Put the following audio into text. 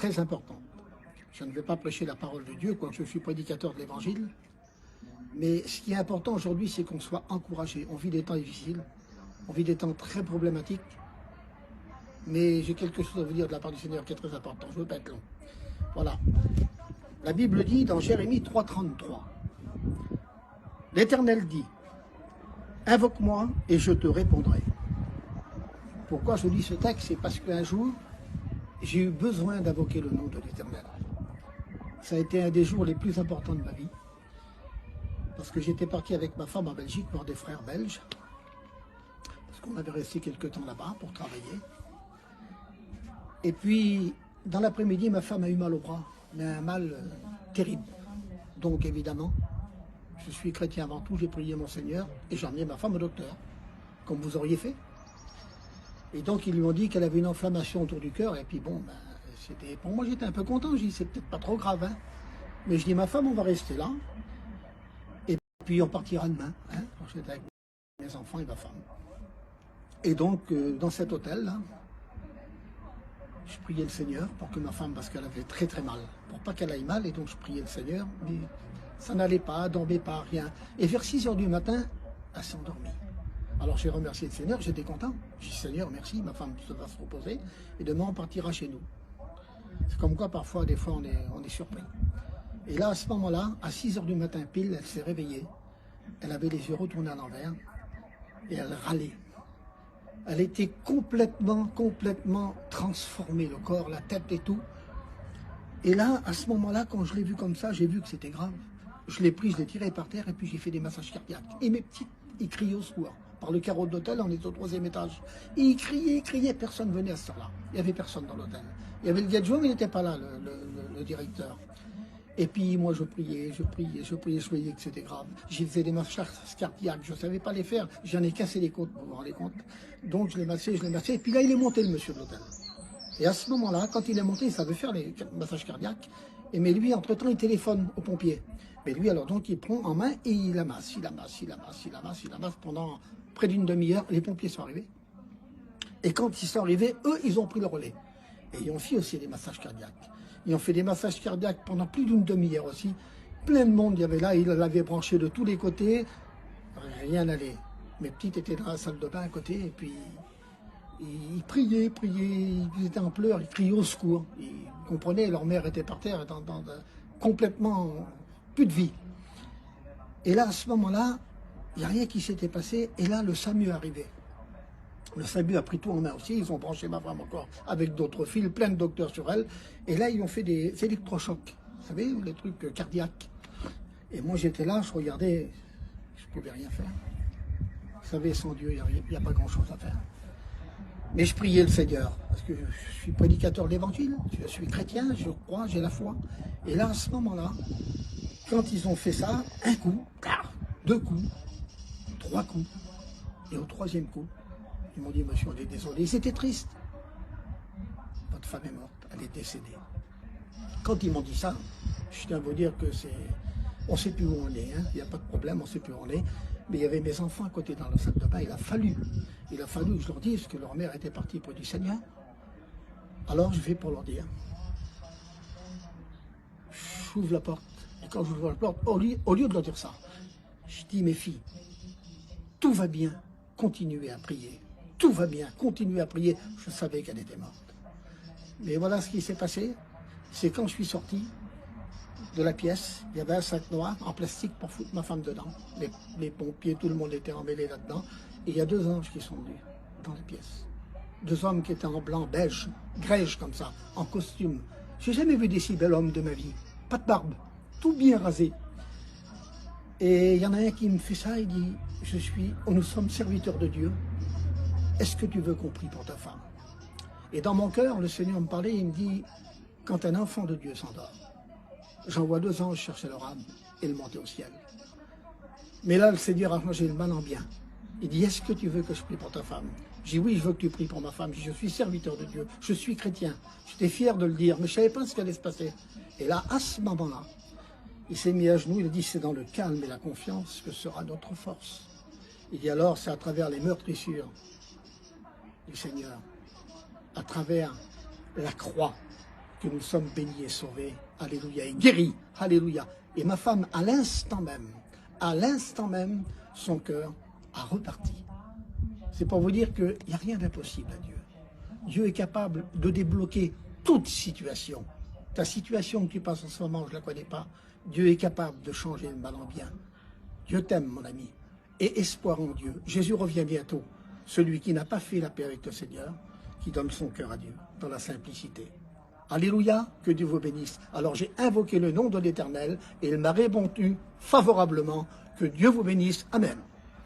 très important. Je ne vais pas prêcher la parole de Dieu, quoique je suis prédicateur de l'Évangile. Mais ce qui est important aujourd'hui, c'est qu'on soit encouragé. On vit des temps difficiles, on vit des temps très problématiques. Mais j'ai quelque chose à vous dire de la part du Seigneur qui est très important. Je ne veux pas être long. Voilà. La Bible dit dans Jérémie 3,33, l'Éternel dit, invoque-moi et je te répondrai. Pourquoi je lis ce texte? C'est parce qu'un jour, j'ai eu besoin d'invoquer le nom de l'Éternel. Ça a été un des jours les plus importants de ma vie. Parce que j'étais parti avec ma femme en Belgique voir des frères belges. Parce qu'on avait resté quelques temps là-bas pour travailler. Et puis, dans l'après-midi, ma femme a eu mal au bras. Mais un mal terrible. Donc, évidemment, je suis chrétien avant tout, j'ai prié mon Seigneur et j'ai emmené ma femme au docteur, comme vous auriez fait. Et donc, ils lui ont dit qu'elle avait une inflammation autour du cœur. Et puis, bon, ben, c'était... Pour moi, j'étais un peu content. J'ai dit, c'est peut-être pas trop grave, hein. Mais je dis, ma femme, on va rester là. Et puis, on partira demain, hein. J'étais avec mes enfants et ma femme. Et donc, dans cet hôtel-là, je priais le Seigneur pour que ma femme, parce qu'elle avait très très mal, pour pas qu'elle aille mal, et donc je priais le Seigneur, mais ça n'allait pas, dormait pas, rien. Et vers 6 h du matin, elle s'est endormie. Alors j'ai remercié le Seigneur, j'étais content. J'ai dit Seigneur, merci, ma femme va se reposer, et demain on partira chez nous. C'est comme quoi parfois, des fois, on est surpris. Et là, à ce moment-là, à 6 h du matin pile, elle s'est réveillée. Elle avait les yeux retournés à l'envers, et elle râlait. Elle était complètement transformée, le corps, la tête et tout. Et là, à ce moment-là, quand je l'ai vue comme ça, j'ai vu que c'était grave. Je l'ai pris, je l'ai tiré par terre et puis j'ai fait des massages cardiaques. Et mes petits, ils criaient au secours. Par le carreau de l'hôtel, on est au 3e étage. Et ils criaient, personne venait à ce temps-là. Il n'y avait personne dans l'hôtel. Il y avait le adjoint, mais il n'était pas là, le directeur. Et puis moi je priais, je voyais que c'était grave. J'ai fait des massages cardiaques, je ne savais pas les faire, j'en ai cassé les côtes, vous vous rendez compte. Donc je l'ai massé, et puis là il est monté le monsieur de l'hôtel. Et à ce moment-là, quand il est monté, il savait faire les massages cardiaques, mais lui entre-temps il téléphone aux pompiers. Mais lui alors donc il prend en main et il amasse pendant près d'une demi-heure, les pompiers sont arrivés. Et quand ils sont arrivés, eux ils ont pris le relais. Et ils ont fait aussi des massages cardiaques. Ils ont fait des massages cardiaques pendant plus d'une demi-heure aussi. Plein de monde, il y avait là, ils l'avaient branché de tous les côtés. Rien n'allait. Mes petites étaient dans la salle de bain à côté, et puis ils priaient, ils étaient en pleurs, ils criaient au secours. Ils comprenaient, leur mère était par terre, complètement plus de vie. Et là, à ce moment-là, il n'y a rien qui s'était passé, et là, le SAMU est arrivé. Le SAMU a pris tout en main aussi, ils ont branché ma femme encore avec d'autres fils, plein de docteurs sur elle. Et là, ils ont fait des électrochocs, vous savez, les trucs cardiaques. Et moi, j'étais là, je regardais, je ne pouvais rien faire. Vous savez, sans Dieu, il n'y a pas grand-chose à faire. Mais je priais le Seigneur, parce que je suis prédicateur de l'Évangile, je suis chrétien, je crois, j'ai la foi. Et là, à ce moment-là, quand ils ont fait ça, un coup, 2 coups, 3 coups, et au 3e coup, ils m'ont dit, monsieur, on est désolé. Ils étaient tristes. Votre femme est morte, elle est décédée. Quand ils m'ont dit ça, je tiens à vous dire que c'est... On ne sait plus où on est, hein. Il n'y a pas de problème, on ne sait plus où on est. Mais il y avait mes enfants à côté dans la salle de bain. Il a fallu que je leur dise que leur mère était partie pour du Seigneur. Alors je vais pour leur dire. J'ouvre la porte. Et quand j'ouvre la porte, au lieu de leur dire ça, je dis, mes filles, tout va bien, continuez à prier. Tout va bien, continuez à prier. Je savais qu'elle était morte. Mais voilà ce qui s'est passé. C'est quand je suis sorti de la pièce, il y avait un sac noir en plastique pour foutre ma femme dedans. Les pompiers, tout le monde était emmêlé là-dedans. Et il y a 2 anges qui sont venus dans la pièce. 2 hommes qui étaient en blanc, beige, grège comme ça, en costume. J'ai jamais vu des si bels hommes de ma vie. Pas de barbe, tout bien rasé. Et il y en a un qui me fait ça, il dit, nous sommes serviteurs de Dieu. Est-ce que tu veux qu'on prie pour ta femme? Et dans mon cœur, le Seigneur me parlait, il me dit, quand un enfant de Dieu s'endort, j'envoie 2 anges chercher leur âme et le monter au ciel. Mais là, le Seigneur a changé le mal en bien. Il dit, est-ce que tu veux que je prie pour ta femme? J'ai dit, oui, je veux que tu pries pour ma femme. Je suis serviteur de Dieu, je suis chrétien. J'étais fier de le dire, mais je ne savais pas ce qui allait se passer. Et là, à ce moment-là, il s'est mis à genoux, il a dit, c'est dans le calme et la confiance que sera notre force. Il dit alors, c'est à travers les meurtrissures du Seigneur, à travers la croix, que nous sommes bénis et sauvés, alléluia, et guéris, alléluia. Et ma femme, à l'instant même, son cœur a reparti. C'est pour vous dire qu'il n'y a rien d'impossible à Dieu. Dieu est capable de débloquer toute situation. Ta situation que tu passes en ce moment, je ne la connais pas. Dieu est capable de changer le mal en bien. Dieu t'aime, mon ami. Et espoir en Dieu. Jésus revient bientôt. Celui qui n'a pas fait la paix avec le Seigneur, qui donne son cœur à Dieu, dans la simplicité. Alléluia, que Dieu vous bénisse. Alors j'ai invoqué le nom de l'Éternel et il m'a répondu favorablement. Que Dieu vous bénisse. Amen.